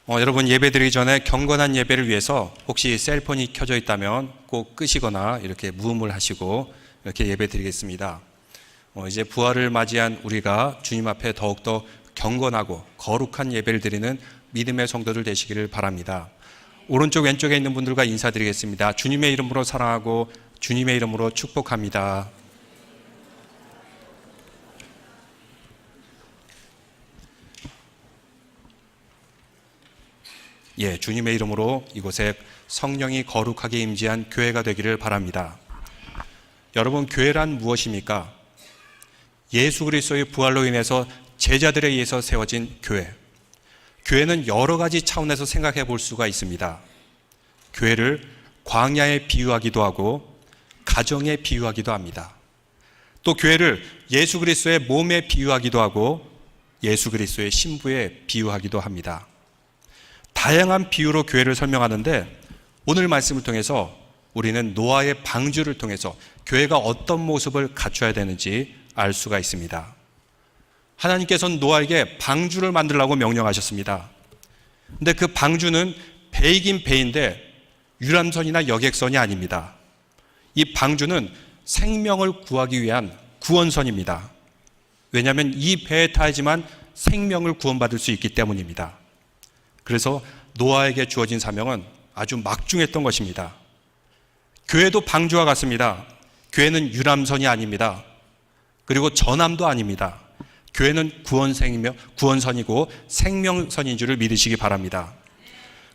여러분 예배드리기 전에 경건한 예배를 위해서 혹시 셀폰이 켜져 있다면 꼭 끄시거나 이렇게 무음을 하시고 이렇게 예배드리겠습니다. 이제 부활을 맞이한 우리가 주님 앞에 더욱더 경건하고 거룩한 예배를 드리는 믿음의 성도들 되시기를 바랍니다. 오른쪽 왼쪽에 있는 분들과 인사드리겠습니다. 주님의 이름으로 사랑하고 주님의 이름으로 축복합니다. 주님의 이름으로 이곳에 성령이 거룩하게 임재한 교회가 되기를 바랍니다. 여러분, 교회란 무엇입니까? 예수 그리스도의 부활로 인해서 제자들에 의해서 세워진 교회. 교회는 여러 가지 차원에서 생각해 볼 수가 있습니다. 교회를 광야에 비유하기도 하고 가정에 비유하기도 합니다. 또 교회를 예수 그리스도의 몸에 비유하기도 하고 예수 그리스도의 신부에 비유하기도 합니다. 다양한 비유로 교회를 설명하는데 오늘 말씀을 통해서 우리는 노아의 방주를 통해서 교회가 어떤 모습을 갖춰야 되는지 알 수가 있습니다. 하나님께서는 노아에게 방주를 만들라고 명령하셨습니다. 근데 그 방주는 배이긴 배인데 유람선이나 여객선이 아닙니다. 이 방주는 생명을 구하기 위한 구원선입니다. 왜냐하면 이 배에 타야지만 생명을 구원받을 수 있기 때문입니다. 그래서 노아에게 주어진 사명은 아주 막중했던 것입니다. 교회도 방주와 같습니다. 교회는 유람선이 아닙니다. 그리고 전함도 아닙니다. 교회는 구원선이고 생명선인 줄을 믿으시기 바랍니다.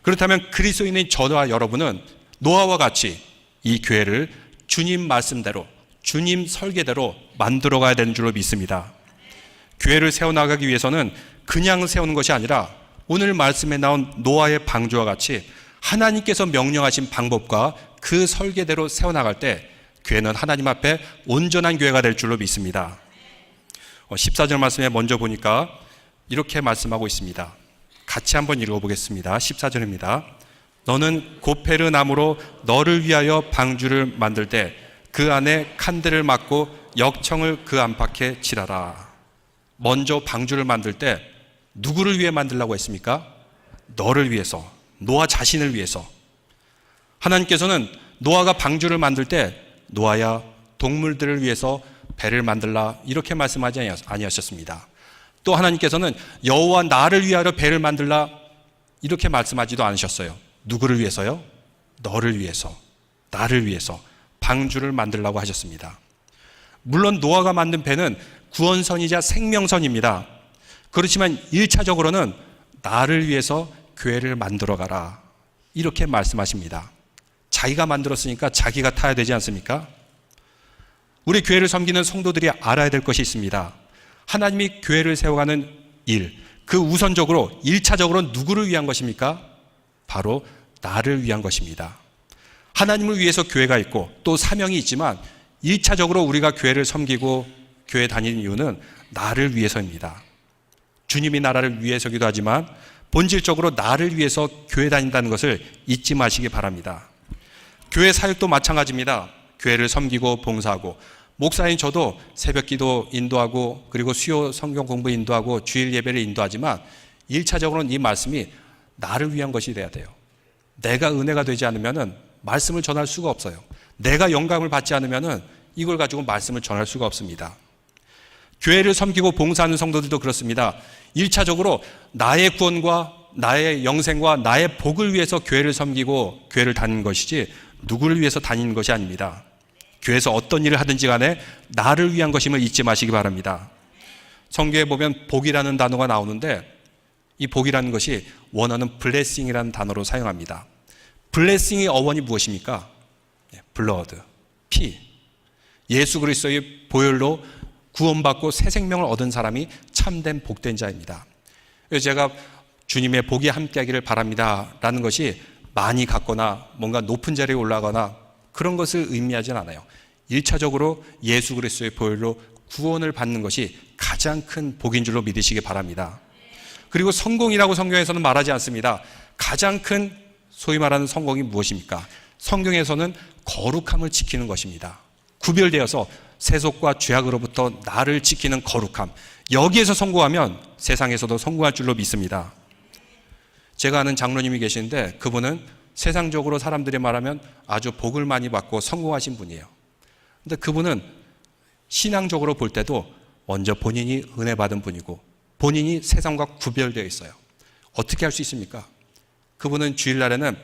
그렇다면 그리스도인인 저와 여러분은 노아와 같이 이 교회를 주님 말씀대로, 주님 설계대로 만들어가야 되는 줄로 믿습니다. 교회를 세워나가기 위해서는 그냥 세우는 것이 아니라 오늘 말씀에 나온 노아의 방주와 같이 하나님께서 명령하신 방법과 그 설계대로 세워나갈 때 교회는 하나님 앞에 온전한 교회가 될 줄로 믿습니다. 14절 말씀에 먼저 보니까 이렇게 말씀하고 있습니다. 같이 한번 읽어보겠습니다. 14절입니다. 너는 고페르 나무로 너를 위하여 방주를 만들 때 그 안에 칸들을 막고 역청을 그 안팎에 칠하라. 먼저 방주를 만들 때 누구를 위해 만들라고 했습니까? 너를 위해서, 노아 자신을 위해서. 하나님께서는 노아가 방주를 만들 때 노아야 동물들을 위해서 배를 만들라 이렇게 말씀하지 아니하셨습니다. 또 하나님께서는 여호와 나를 위하여 배를 만들라 이렇게 말씀하지도 않으셨어요. 누구를 위해서요? 너를 위해서, 나를 위해서 방주를 만들라고 하셨습니다. 물론 노아가 만든 배는 구원선이자 생명선입니다. 그렇지만 1차적으로는 나를 위해서 교회를 만들어 가라 이렇게 말씀하십니다. 자기가 만들었으니까 자기가 타야 되지 않습니까? 우리 교회를 섬기는 성도들이 알아야 될 것이 있습니다. 하나님이 교회를 세워가는 일, 그 우선적으로 1차적으로 누구를 위한 것입니까? 바로 나를 위한 것입니다. 하나님을 위해서 교회가 있고 또 사명이 있지만 1차적으로 우리가 교회를 섬기고 교회 다니는 이유는 나를 위해서입니다. 주님이 나라를 위해서기도 하지만 본질적으로 나를 위해서 교회 다닌다는 것을 잊지 마시기 바랍니다. 교회 사역도 마찬가지입니다. 교회를 섬기고 봉사하고 목사인 저도 새벽기도 인도하고 그리고 수요 성경 공부 인도하고 주일 예배를 인도하지만 1차적으로는 이 말씀이 나를 위한 것이 돼야 돼요. 내가 은혜가 되지 않으면 말씀을 전할 수가 없어요. 내가 영감을 받지 않으면 이걸 가지고 말씀을 전할 수가 없습니다. 교회를 섬기고 봉사하는 성도들도 그렇습니다. 1차적으로 나의 구원과 나의 영생과 나의 복을 위해서 교회를 섬기고 교회를 다니는 것이지 누구를 위해서 다니는 것이 아닙니다. 교회에서 어떤 일을 하든지 간에 나를 위한 것임을 잊지 마시기 바랍니다. 성경에 보면 복이라는 단어가 나오는데 이 복이라는 것이 원어는 블레싱이라는 단어로 사용합니다. 블레싱의 어원이 무엇입니까? 블러드, 피. 예수 그리스도의 보혈로 구원받고 새 생명을 얻은 사람이 참된 복된 자입니다. 그래서 제가 주님의 복이 함께하기를 바랍니다 라는 것이 많이 갖거나 뭔가 높은 자리에 올라가거나 그런 것을 의미하진 않아요. 1차적으로 예수 그리스도의 보혈로 구원을 받는 것이 가장 큰 복인 줄로 믿으시기 바랍니다. 그리고 성공이라고 성경에서는 말하지 않습니다. 가장 큰 소위 말하는 성공이 무엇입니까? 성경에서는 거룩함을 지키는 것입니다. 구별되어서 세속과 죄악으로부터 나를 지키는 거룩함, 여기에서 성공하면 세상에서도 성공할 줄로 믿습니다. 제가 아는 장로님이 계시는데 그분은 세상적으로 사람들이 말하면 아주 복을 많이 받고 성공하신 분이에요. 근데 그분은 신앙적으로 볼 때도 먼저 본인이 은혜 받은 분이고 본인이 세상과 구별되어 있어요. 어떻게 할 수 있습니까? 그분은 주일날에는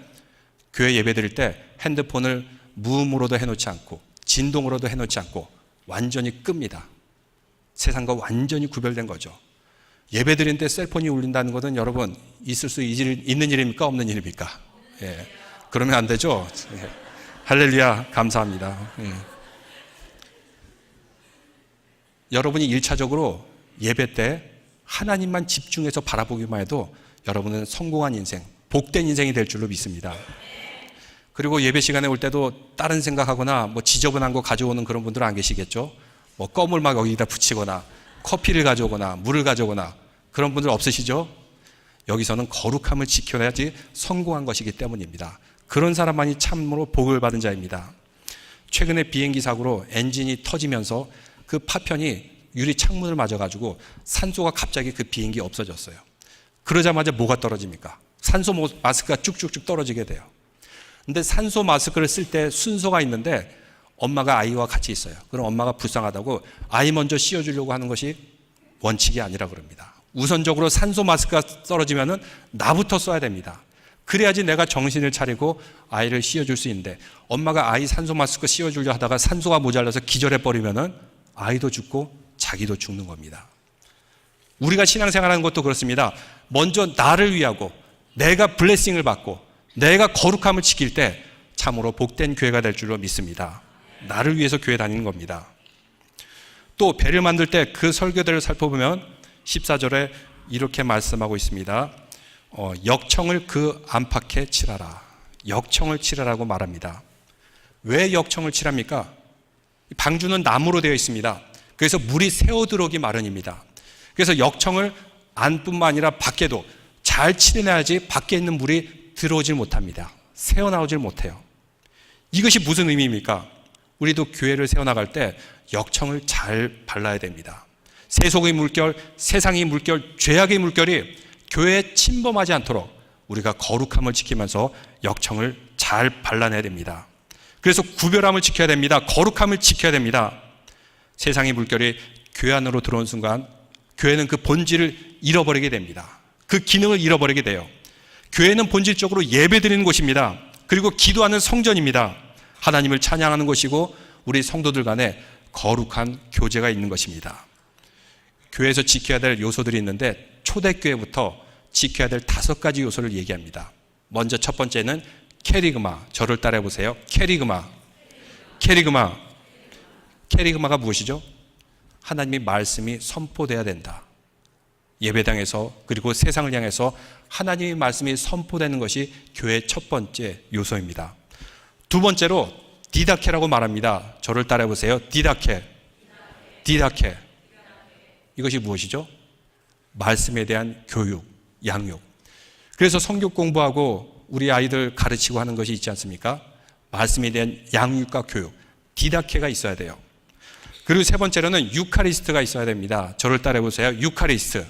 교회 예배 드릴 때 핸드폰을 무음으로도 해놓지 않고 진동으로도 해놓지 않고 완전히 끕니다. 세상과 완전히 구별된 거죠. 예배 드릴 때 셀폰이 울린다는 것은 여러분 있을 수 있는 일입니까? 없는 일입니까? 예. 그러면 안 되죠. 예. 할렐루야, 감사합니다. 예. 여러분이 1차적으로 예배 때 하나님만 집중해서 바라보기만 해도 여러분은 성공한 인생, 복된 인생이 될 줄로 믿습니다. 그리고 예배 시간에 올 때도 다른 생각하거나 뭐 지저분한 거 가져오는 그런 분들은 안 계시겠죠? 뭐 껌을 막 여기다 붙이거나 커피를 가져오거나 물을 가져오거나 그런 분들 없으시죠? 여기서는 거룩함을 지켜야지 성공한 것이기 때문입니다. 그런 사람만이 참으로 복을 받은 자입니다. 최근에 비행기 사고로 엔진이 터지면서 그 파편이 유리 창문을 맞아가지고 산소가 갑자기 그 비행기에 없어졌어요. 그러자마자 뭐가 떨어집니까? 산소 마스크가 쭉쭉쭉 떨어지게 돼요. 근데 산소 마스크를 쓸 때 순서가 있는데 엄마가 아이와 같이 있어요. 그럼 엄마가 불쌍하다고 아이 먼저 씌워주려고 하는 것이 원칙이 아니라 그럽니다. 우선적으로 산소 마스크가 떨어지면은 나부터 써야 됩니다. 그래야지 내가 정신을 차리고 아이를 씌워줄 수 있는데 엄마가 아이 산소 마스크 씌워주려 하다가 산소가 모자라서 기절해버리면은 아이도 죽고 자기도 죽는 겁니다. 우리가 신앙생활하는 것도 그렇습니다. 먼저 나를 위하고 내가 블레싱을 받고 내가 거룩함을 지킬 때 참으로 복된 교회가 될 줄로 믿습니다. 나를 위해서 교회 다니는 겁니다. 또 배를 만들 때 그 설교들을 살펴보면 14절에 이렇게 말씀하고 있습니다. 역청을 그 안팎에 칠하라. 역청을 칠하라고 말합니다. 왜 역청을 칠합니까? 방주는 나무로 되어 있습니다. 그래서 물이 새어들어오기 마련입니다. 그래서 역청을 안뿐만 아니라 밖에도 잘 칠해놔야지 밖에 있는 물이 들어오질 못합니다. 새어나오질 못해요. 이것이 무슨 의미입니까? 우리도 교회를 세워나갈 때 역청을 잘 발라야 됩니다. 세속의 물결, 세상의 물결, 죄악의 물결이 교회에 침범하지 않도록 우리가 거룩함을 지키면서 역청을 잘 발라내야 됩니다. 그래서 구별함을 지켜야 됩니다. 거룩함을 지켜야 됩니다. 세상의 물결이 교회 안으로 들어온 순간 교회는 그 본질을 잃어버리게 됩니다. 그 기능을 잃어버리게 돼요. 교회는 본질적으로 예배드리는 곳입니다. 그리고 기도하는 성전입니다. 하나님을 찬양하는 곳이고 우리 성도들 간에 거룩한 교제가 있는 것입니다. 교회에서 지켜야 될 요소들이 있는데 초대교회부터 지켜야 될 5가지 요소를 얘기합니다. 먼저 첫 번째는 캐리그마. 저를 따라해 보세요. 캐리그마. 캐리그마가 무엇이죠? 하나님의 말씀이 선포돼야 된다. 예배당에서 그리고 세상을 향해서 하나님의 말씀이 선포되는 것이 교회의 첫 번째 요소입니다. 두 번째로 디다케라고 말합니다. 저를 따라해 보세요. 디다케. 이것이 무엇이죠? 말씀에 대한 교육, 양육. 그래서 성경 공부하고 우리 아이들 가르치고 하는 것이 있지 않습니까? 말씀에 대한 양육과 교육, 디다케가 있어야 돼요. 그리고 세 번째로는 유카리스트가 있어야 됩니다. 저를 따라해 보세요. 유카리스트.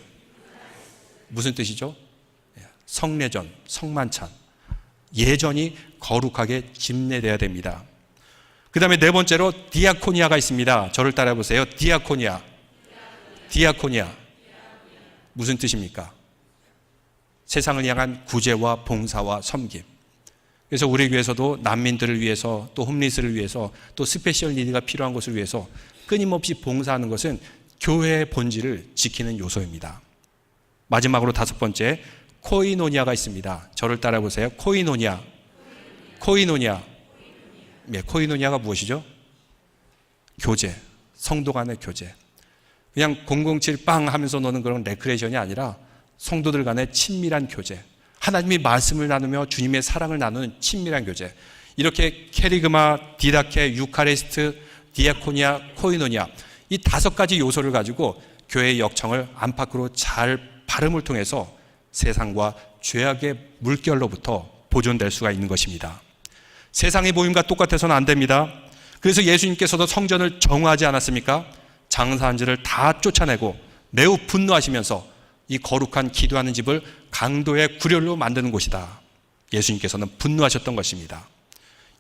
무슨 뜻이죠? 성례전, 성만찬. 예전이 거룩하게 집례돼야 됩니다. 그 다음에 네 번째로 디아코니아가 있습니다. 저를 따라해 보세요. 디아코니아. 무슨 뜻입니까? 세상을 향한 구제와 봉사와 섬김. 그래서 우리 교회에서도 난민들을 위해서 또 홈리스를 위해서 또 스페셜 니드가 필요한 것을 위해서 끊임없이 봉사하는 것은 교회의 본질을 지키는 요소입니다. 마지막으로 5번째, 코이노니아가 있습니다. 저를 따라 보세요. 코이노니아. 네, 코이노니아가 무엇이죠? 교제, 성도 간의 교제. 그냥 007 빵 하면서 노는 그런 레크레이션이 아니라 성도들 간의 친밀한 교제. 하나님의 말씀을 나누며 주님의 사랑을 나누는 친밀한 교제. 이렇게 캐리그마, 디다케, 유카리스트, 디아코니아, 코이노니아 이 5가지 요소를 가지고 교회의 역청을 안팎으로 잘 발음을 통해서 세상과 죄악의 물결로부터 보존될 수가 있는 것입니다. 세상의 모임과 똑같아서는 안 됩니다. 그래서 예수님께서도 성전을 정화하지 않았습니까? 장사한 자를 다 쫓아내고 매우 분노하시면서 이 거룩한 기도하는 집을 강도의 구렬로 만드는 곳이다. 예수님께서는 분노하셨던 것입니다.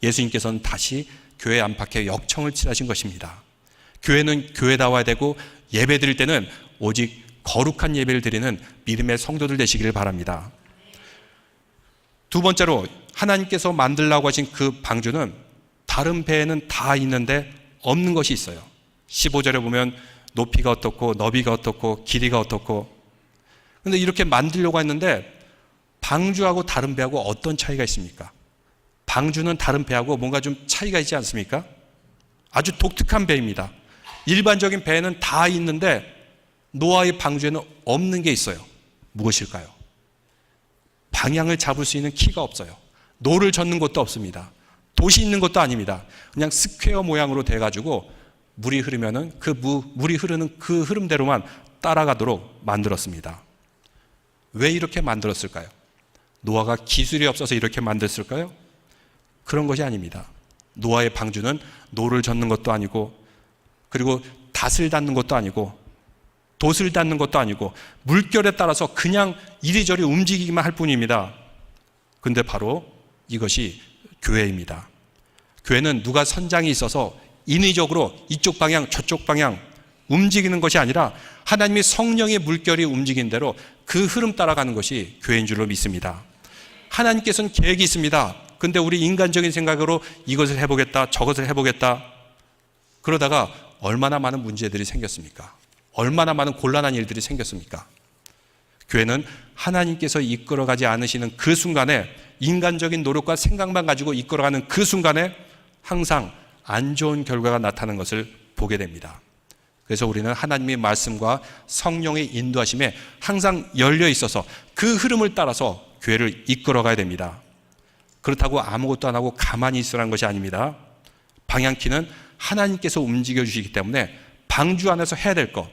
예수님께서는 다시 교회 안팎에 역청을 칠하신 것입니다. 교회는 교회다워야 되고 예배 드릴 때는 오직 거룩한 예배를 드리는 믿음의 성도들 되시기를 바랍니다. 두 번째로 하나님께서 만들라고 하신 그 방주는 다른 배에는 다 있는데 없는 것이 있어요. 15절에 보면 높이가 어떻고 너비가 어떻고 길이가 어떻고, 그런데 이렇게 만들려고 했는데 방주하고 다른 배하고 어떤 차이가 있습니까? 방주는 다른 배하고 뭔가 좀 차이가 있지 않습니까? 아주 독특한 배입니다. 일반적인 배에는 다 있는데 노아의 방주에는 없는 게 있어요. 무엇일까요? 방향을 잡을 수 있는 키가 없어요. 노를 젓는 것도 없습니다. 돛이 있는 것도 아닙니다. 그냥 스퀘어 모양으로 돼가지고 물이 흐르면은 물이 흐르는 그 흐름대로만 따라가도록 만들었습니다. 왜 이렇게 만들었을까요? 노아가 기술이 없어서 이렇게 만들었을까요? 그런 것이 아닙니다. 노아의 방주는 노를 젓는 것도 아니고, 그리고 닷을 닿는 것도 아니고, 돛을 닿는 것도 아니고, 물결에 따라서 그냥 이리저리 움직이기만 할 뿐입니다. 근데 바로 이것이 교회입니다. 교회는 누가 선장이 있어서 인위적으로 이쪽 방향 저쪽 방향 움직이는 것이 아니라 하나님의 성령의 물결이 움직인 대로 그 흐름 따라가는 것이 교회인 줄로 믿습니다. 하나님께서는 계획이 있습니다. 근데 우리 인간적인 생각으로 이것을 해보겠다 저것을 해보겠다 그러다가 얼마나 많은 문제들이 생겼습니까? 얼마나 많은 곤란한 일들이 생겼습니까? 교회는 하나님께서 이끌어가지 않으시는 그 순간에, 인간적인 노력과 생각만 가지고 이끌어가는 그 순간에 항상 안 좋은 결과가 나타나는 것을 보게 됩니다. 그래서 우리는 하나님의 말씀과 성령의 인도하심에 항상 열려 있어서 그 흐름을 따라서 교회를 이끌어가야 됩니다. 그렇다고 아무것도 안 하고 가만히 있으라는 것이 아닙니다. 방향키는 하나님께서 움직여 주시기 때문에 방주 안에서 해야 될 것,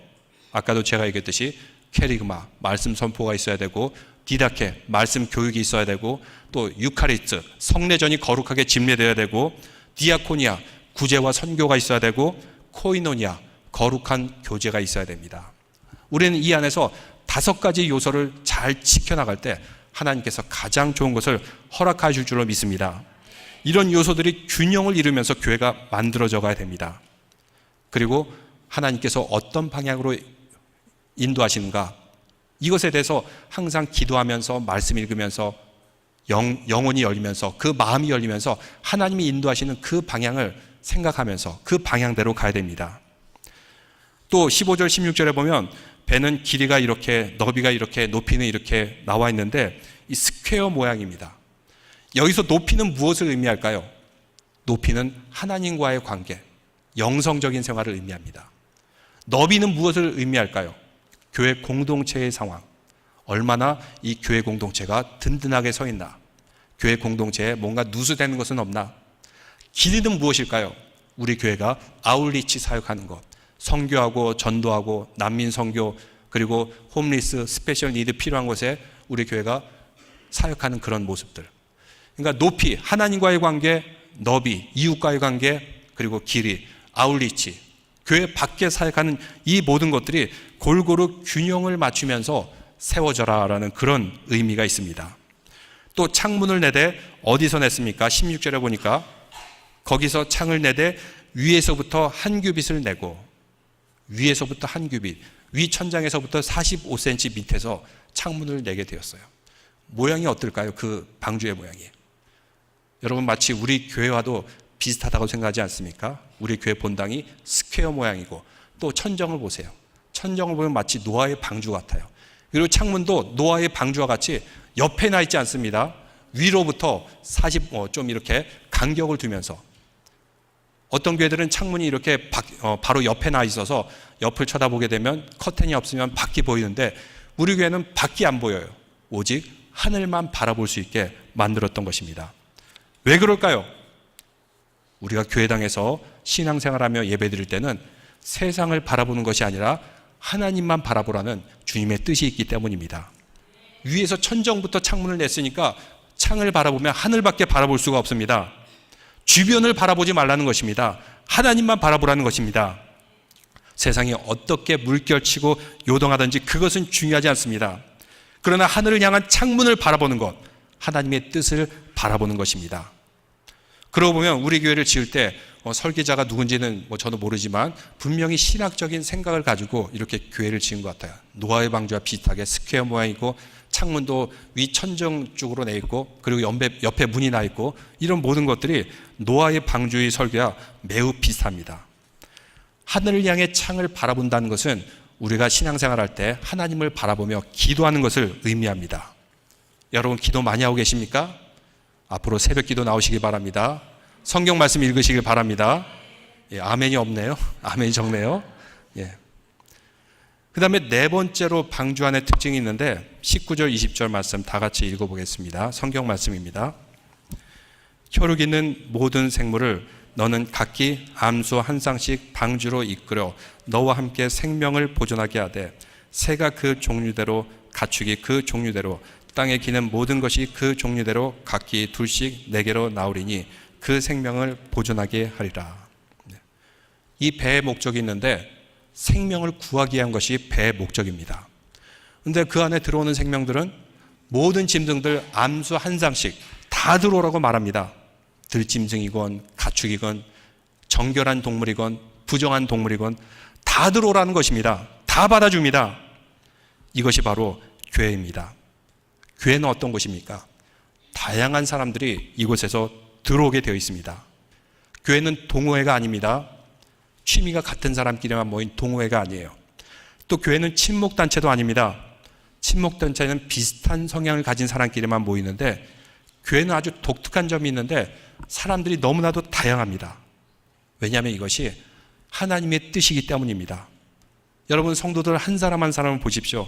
아까도 제가 얘기했듯이 캐리그마, 말씀 선포가 있어야 되고, 디다케, 말씀 교육이 있어야 되고, 또 유카리스트, 성례전이 거룩하게 집례되어야 되고, 디아코니아, 구제와 선교가 있어야 되고, 코이노니아, 거룩한 교제가 있어야 됩니다. 우리는 이 안에서 5가지 요소를 잘 지켜나갈 때 하나님께서 가장 좋은 것을 허락하실 줄로 믿습니다. 이런 요소들이 균형을 이루면서 교회가 만들어져 가야 됩니다. 그리고 하나님께서 어떤 방향으로 인도하시는가, 이것에 대해서 항상 기도하면서 말씀 읽으면서 영혼이 열리면서 그 마음이 열리면서 하나님이 인도하시는 그 방향을 생각하면서 그 방향대로 가야 됩니다. 또 15절 16절에 보면 배는 길이가 이렇게 너비가 이렇게 높이는 이렇게 나와 있는데 이 스퀘어 모양입니다. 여기서 높이는 무엇을 의미할까요? 높이는 하나님과의 관계, 영성적인 생활을 의미합니다. 너비는 무엇을 의미할까요? 교회 공동체의 상황, 얼마나 이 교회 공동체가 든든하게 서 있나, 교회 공동체에 뭔가 누수되는 것은 없나. 길이는 무엇일까요? 우리 교회가 아울리치 사역하는 것, 선교하고 전도하고 난민 선교, 그리고 홈리스, 스페셜 니드 필요한 곳에 우리 교회가 사역하는 그런 모습들. 그러니까 높이, 하나님과의 관계, 너비, 이웃과의 관계, 그리고 길이, 아울리치, 교회 밖에 사역하는 이 모든 것들이 골고루 균형을 맞추면서 세워져라라는 그런 의미가 있습니다. 또 창문을 내되 어디서 냈습니까? 16절에 보니까 거기서 창을 내되 위에서부터 한 규빗을 내고, 위에서부터 한 규빗, 위 천장에서부터 45cm 밑에서 창문을 내게 되었어요. 모양이 어떨까요? 그 방주의 모양이. 여러분 마치 우리 교회와도 비슷하다고 생각하지 않습니까? 우리 교회 본당이 스퀘어 모양이고, 또 천정을 보세요. 천정을 보면 마치 노아의 방주 같아요. 그리고 창문도 노아의 방주와 같이 옆에 나 있지 않습니다. 위로부터 좀 이렇게 간격을 두면서, 어떤 교회들은 창문이 이렇게 바로 옆에 나 있어서 옆을 쳐다보게 되면 커튼이 없으면 밖이 보이는데, 우리 교회는 밖이 안 보여요. 오직 하늘만 바라볼 수 있게 만들었던 것입니다. 왜 그럴까요? 우리가 교회당에서 신앙생활하며 예배드릴 때는 세상을 바라보는 것이 아니라 하나님만 바라보라는 주님의 뜻이 있기 때문입니다. 위에서 천정부터 창문을 냈으니까 창을 바라보면 하늘밖에 바라볼 수가 없습니다. 주변을 바라보지 말라는 것입니다. 하나님만 바라보라는 것입니다. 세상이 어떻게 물결치고 요동하든지 그것은 중요하지 않습니다. 그러나 하늘을 향한 창문을 바라보는 것, 하나님의 뜻을 바라보는 것입니다. 그러고 보면 우리 교회를 지을 때 설계자가 누군지는 저도 모르지만 분명히 신학적인 생각을 가지고 이렇게 교회를 지은 것 같아요. 노아의 방주와 비슷하게 스퀘어 모양이고 창문도 위 천정 쪽으로 내 있고 그리고 옆에 문이 나 있고 이런 모든 것들이 노아의 방주의 설계와 매우 비슷합니다. 하늘을 향해 창을 바라본다는 것은 우리가 신앙생활할 때 하나님을 바라보며 기도하는 것을 의미합니다. 여러분 기도 많이 하고 계십니까? 앞으로 새벽 기도 나오시기 바랍니다. 성경 말씀 읽으시길 바랍니다. 예, 아멘이 없네요. 아멘이 적네요. 예. 그 다음에 네 번째로 방주 안에 특징이 있는데 19절 20절 말씀 다 같이 읽어보겠습니다. 성경 말씀입니다. 혈육 있는 모든 생물을 너는 각기 암소 한 쌍씩 방주로 이끌어 너와 함께 생명을 보존하게 하되 새가 그 종류대로 가축이 그 종류대로 땅에 기는 모든 것이 그 종류대로 각기 둘씩 내게로 나오리니 그 생명을 보존하게 하리라. 이 배의 목적이 있는데 생명을 구하기 위한 것이 배의 목적입니다. 그런데 그 안에 들어오는 생명들은 모든 짐승들 암수 한 쌍씩 다 들어오라고 말합니다. 들짐승이건 가축이건 정결한 동물이건 부정한 동물이건 다 들어오라는 것입니다. 다 받아줍니다. 이것이 바로 교회입니다. 교회는 어떤 곳입니까? 다양한 사람들이 이곳에서 들어오게 되어 있습니다. 교회는 동호회가 아닙니다. 취미가 같은 사람끼리만 모인 동호회가 아니에요. 또 교회는 친목단체도 아닙니다. 친목단체는 비슷한 성향을 가진 사람끼리만 모이는데 교회는 아주 독특한 점이 있는데 사람들이 너무나도 다양합니다. 왜냐하면 이것이 하나님의 뜻이기 때문입니다. 여러분 성도들 한 사람 한 사람을 보십시오.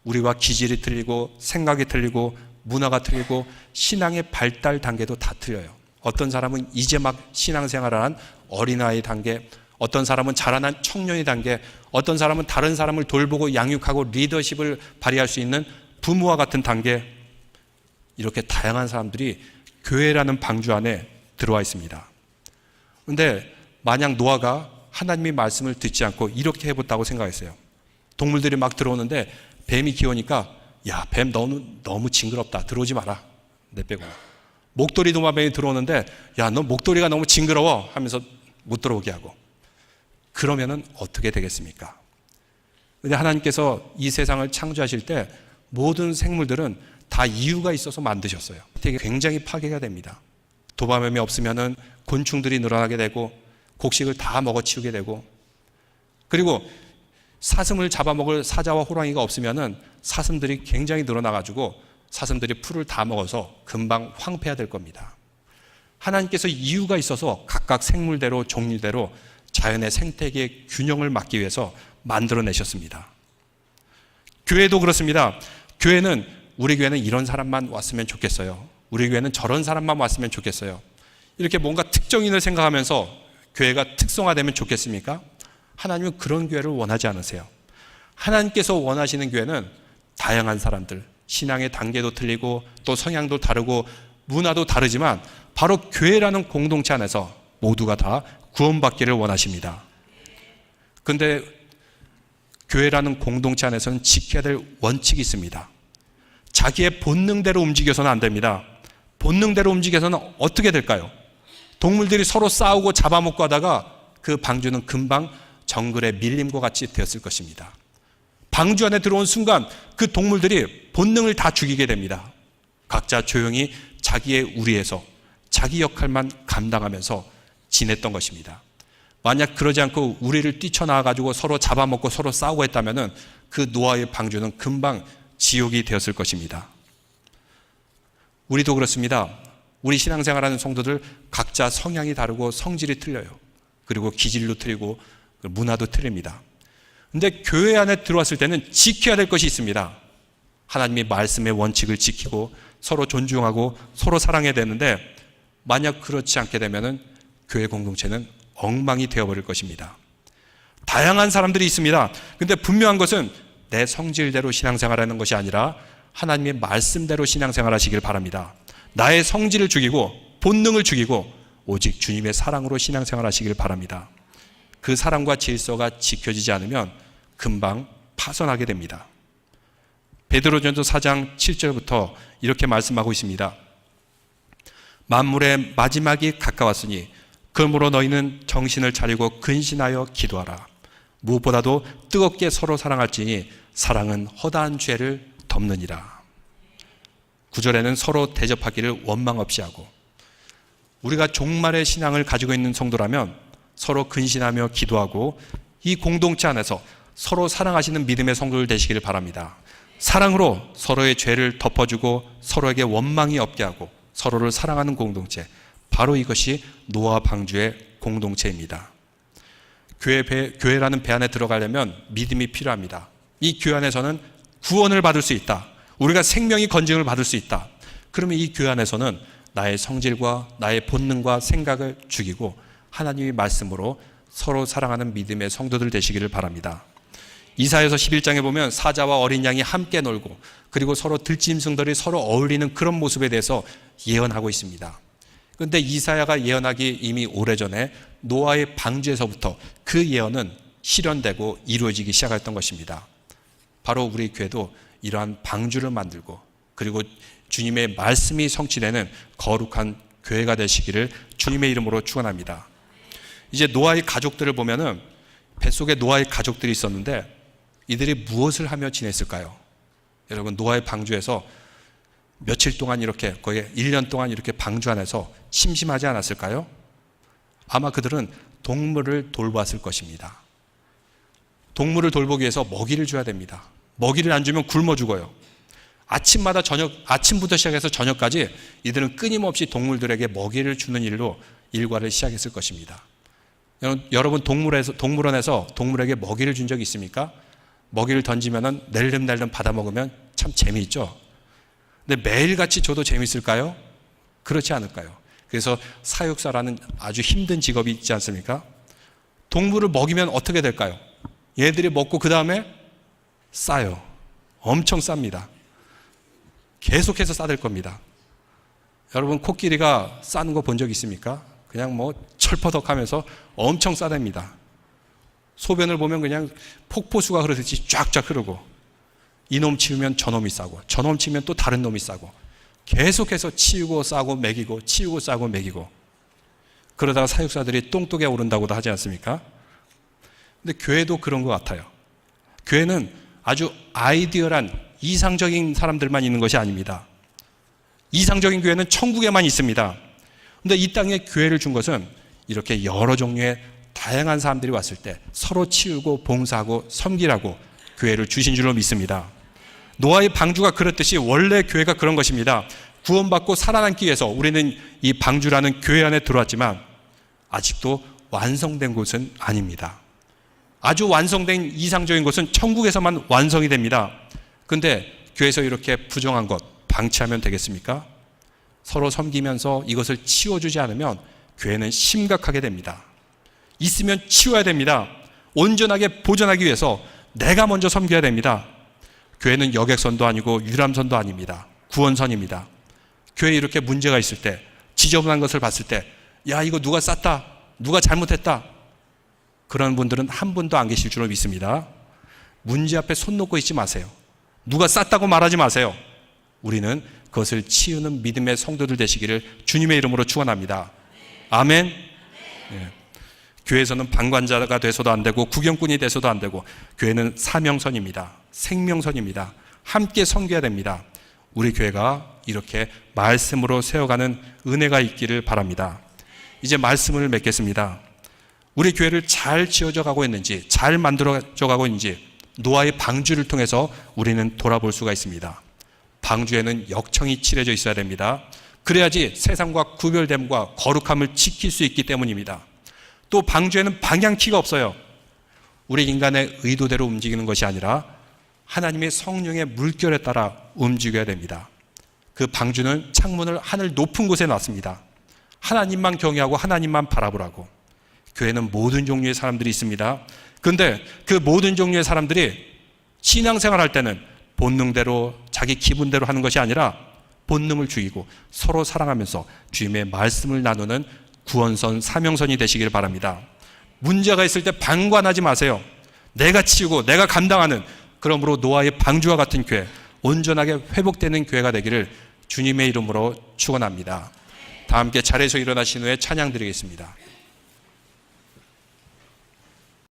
우리와 기질이 틀리고 생각이 틀리고 문화가 틀리고 신앙의 발달 단계도 다 틀려요. 어떤 사람은 이제 막 신앙생활을 한 어린아이 단계, 어떤 사람은 자라난 청년의 단계, 어떤 사람은 다른 사람을 돌보고 양육하고 리더십을 발휘할 수 있는 부모와 같은 단계, 이렇게 다양한 사람들이 교회라는 방주 안에 들어와 있습니다. 그런데 만약 노아가 하나님의 말씀을 듣지 않고 이렇게 해봤다고 생각했어요. 동물들이 막 들어오는데 뱀이 귀여우니까 야, 뱀 너무 징그럽다. 들어오지 마라. 내 빼고. 목도리 도마뱀이 들어오는데 야, 너 목도리가 너무 징그러워 하면서 못 들어오게 하고. 그러면은 어떻게 되겠습니까? 근데 하나님께서 이 세상을 창조하실 때 모든 생물들은 다 이유가 있어서 만드셨어요. 되게 굉장히 파괴가 됩니다. 도마뱀이 없으면은 곤충들이 늘어나게 되고 곡식을 다 먹어치우게 되고 그리고 사슴을 잡아먹을 사자와 호랑이가 없으면은 사슴들이 굉장히 늘어나가지고 사슴들이 풀을 다 먹어서 금방 황폐화 될 겁니다. 하나님께서 이유가 있어서 각각 생물대로 종류대로 자연의 생태계의 균형을 막기 위해서 만들어내셨습니다. 교회도 그렇습니다. 우리 교회는 이런 사람만 왔으면 좋겠어요. 우리 교회는 저런 사람만 왔으면 좋겠어요. 이렇게 뭔가 특정인을 생각하면서 교회가 특성화되면 좋겠습니까? 하나님은 그런 교회를 원하지 않으세요. 하나님께서 원하시는 교회는 다양한 사람들, 신앙의 단계도 틀리고 또 성향도 다르고 문화도 다르지만 바로 교회라는 공동체 안에서 모두가 다 구원받기를 원하십니다. 그런데 교회라는 공동체 안에서는 지켜야 될 원칙이 있습니다. 자기의 본능대로 움직여서는 안 됩니다. 본능대로 움직여서는 어떻게 될까요? 동물들이 서로 싸우고 잡아먹고 하다가 그 방주는 금방 정글의 밀림과 같이 되었을 것입니다. 방주 안에 들어온 순간 그 동물들이 본능을 다 죽이게 됩니다. 각자 조용히 자기의 우리에서 자기 역할만 감당하면서 지냈던 것입니다. 만약 그러지 않고 우리를 뛰쳐나와가지고 서로 잡아먹고 서로 싸우고 했다면 그 노아의 방주는 금방 지옥이 되었을 것입니다. 우리도 그렇습니다. 우리 신앙생활하는 성도들 각자 성향이 다르고 성질이 틀려요. 그리고 기질도 틀리고 문화도 틀립니다. 그런데 교회 안에 들어왔을 때는 지켜야 될 것이 있습니다. 하나님의 말씀의 원칙을 지키고 서로 존중하고 서로 사랑해야 되는데 만약 그렇지 않게 되면 교회 공동체는 엉망이 되어버릴 것입니다. 다양한 사람들이 있습니다. 그런데 분명한 것은 내 성질대로 신앙생활하는 것이 아니라 하나님의 말씀대로 신앙생활하시길 바랍니다. 나의 성질을 죽이고 본능을 죽이고 오직 주님의 사랑으로 신앙생활하시길 바랍니다. 그 사랑과 질서가 지켜지지 않으면 금방 파손하게 됩니다. 베드로전서 4장 7절부터 이렇게 말씀하고 있습니다. 만물의 마지막이 가까웠으니 그러므로 너희는 정신을 차리고 근신하여 기도하라. 무엇보다도 뜨겁게 서로 사랑할지니 사랑은 허다한 죄를 덮느니라. 9절에는 서로 대접하기를 원망 없이 하고, 우리가 종말의 신앙을 가지고 있는 성도라면 서로 근신하며 기도하고 이 공동체 안에서 서로 사랑하시는 믿음의 성도들 되시기를 바랍니다. 사랑으로 서로의 죄를 덮어주고 서로에게 원망이 없게 하고 서로를 사랑하는 공동체, 바로 이것이 노아 방주의 공동체입니다. 교회라는 배 안에 들어가려면 믿음이 필요합니다. 이 교회 안에서는 구원을 받을 수 있다. 우리가 생명의 건증을 받을 수 있다. 그러면 이 교회 안에서는 나의 성질과 나의 본능과 생각을 죽이고 하나님의 말씀으로 서로 사랑하는 믿음의 성도들 되시기를 바랍니다. 이사야서 11장에 보면 사자와 어린 양이 함께 놀고 그리고 서로 들짐승들이 서로 어울리는 그런 모습에 대해서 예언하고 있습니다. 그런데 이사야가 예언하기 이미 오래전에 노아의 방주에서부터 그 예언은 실현되고 이루어지기 시작했던 것입니다. 바로 우리 교회도 이러한 방주를 만들고 그리고 주님의 말씀이 성취되는 거룩한 교회가 되시기를 주님의 이름으로 축원합니다. 이제 노아의 가족들을 보면은 뱃속에 노아의 가족들이 있었는데 이들이 무엇을 하며 지냈을까요? 여러분, 노아의 방주에서 며칠 동안 이렇게 거의 1년 동안 이렇게 방주 안에서 심심하지 않았을까요? 아마 그들은 동물을 돌봤을 것입니다. 동물을 돌보기 위해서 먹이를 줘야 됩니다. 먹이를 안 주면 굶어 죽어요. 아침부터 시작해서 저녁까지 이들은 끊임없이 동물들에게 먹이를 주는 일로 일과를 시작했을 것입니다. 여러분, 동물원에서 동물에게 먹이를 준 적이 있습니까? 먹이를 던지면은 낼름낼름 받아 먹으면 참 재미있죠. 근데 매일같이 줘도 재미있을까요? 그렇지 않을까요? 그래서 사육사라는 아주 힘든 직업이 있지 않습니까? 동물을 먹이면 어떻게 될까요? 얘들이 먹고 그 다음에 싸요. 엄청 쌉니다. 계속해서 싸댈 겁니다. 여러분, 코끼리가 싸는 거 본 적 있습니까? 그냥 뭐 철퍼덕하면서 엄청 싸댑니다. 소변을 보면 그냥 폭포수가 흐르듯이 쫙쫙 흐르고, 이놈 치우면 저놈이 싸고 저놈 치우면 또 다른 놈이 싸고 계속해서 치우고 싸고 먹이고 치우고 싸고 먹이고, 그러다가 사육사들이 똥독에 오른다고도 하지 않습니까? 근데 교회도 그런 것 같아요. 교회는 아주 아이디어란 이상적인 사람들만 있는 것이 아닙니다. 이상적인 교회는 천국에만 있습니다. 근데 이 땅에 교회를 준 것은 이렇게 여러 종류의 다양한 사람들이 왔을 때 서로 치우고 봉사하고 섬기라고 교회를 주신 줄로 믿습니다. 노아의 방주가 그렇듯이 원래 교회가 그런 것입니다. 구원받고 살아남기 위해서 우리는 이 방주라는 교회 안에 들어왔지만 아직도 완성된 곳은 아닙니다. 아주 완성된 이상적인 것은 천국에서만 완성이 됩니다. 그런데 교회에서 이렇게 부정한 것 방치하면 되겠습니까? 서로 섬기면서 이것을 치워주지 않으면 교회는 심각하게 됩니다. 있으면 치워야 됩니다. 온전하게 보존하기 위해서 내가 먼저 섬겨야 됩니다. 교회는 여객선도 아니고 유람선도 아닙니다. 구원선입니다. 교회에 이렇게 문제가 있을 때, 지저분한 것을 봤을 때, 야, 이거 누가 쌌다, 누가 잘못했다, 그런 분들은 한 분도 안 계실 줄로 믿습니다. 문제 앞에 손 놓고 있지 마세요. 누가 쌌다고 말하지 마세요. 우리는 그것을 치우는 믿음의 성도들 되시기를 주님의 이름으로 축원합니다. 아멘. 네. 교회에서는 방관자가 돼서도 안 되고 구경꾼이 돼서도 안 되고, 교회는 사명선입니다. 생명선입니다. 함께 섬겨야 됩니다. 우리 교회가 이렇게 말씀으로 세워가는 은혜가 있기를 바랍니다. 이제 말씀을 맺겠습니다. 우리 교회를 잘 지어져 가고 있는지, 잘 만들어져 가고 있는지 노아의 방주를 통해서 우리는 돌아볼 수가 있습니다. 방주에는 역청이 칠해져 있어야 됩니다. 그래야지 세상과 구별됨과 거룩함을 지킬 수 있기 때문입니다. 또 방주에는 방향키가 없어요. 우리 인간의 의도대로 움직이는 것이 아니라 하나님의 성령의 물결에 따라 움직여야 됩니다. 그 방주는 창문을 하늘 높은 곳에 놨습니다. 하나님만 경외하고 하나님만 바라보라고. 교회는 모든 종류의 사람들이 있습니다. 그런데 그 모든 종류의 사람들이 신앙생활 할 때는 본능대로 자기 기분대로 하는 것이 아니라 본능을 죽이고 서로 사랑하면서 주님의 말씀을 나누는 구원선, 사명선이 되시길 바랍니다. 문제가 있을 때 방관하지 마세요. 내가 치우고 내가 감당하는, 그러므로 노아의 방주와 같은 교회, 온전하게 회복되는 교회가 되기를 주님의 이름으로 축원합니다. 다 함께 자리에서 일어나신 후에 찬양 드리겠습니다.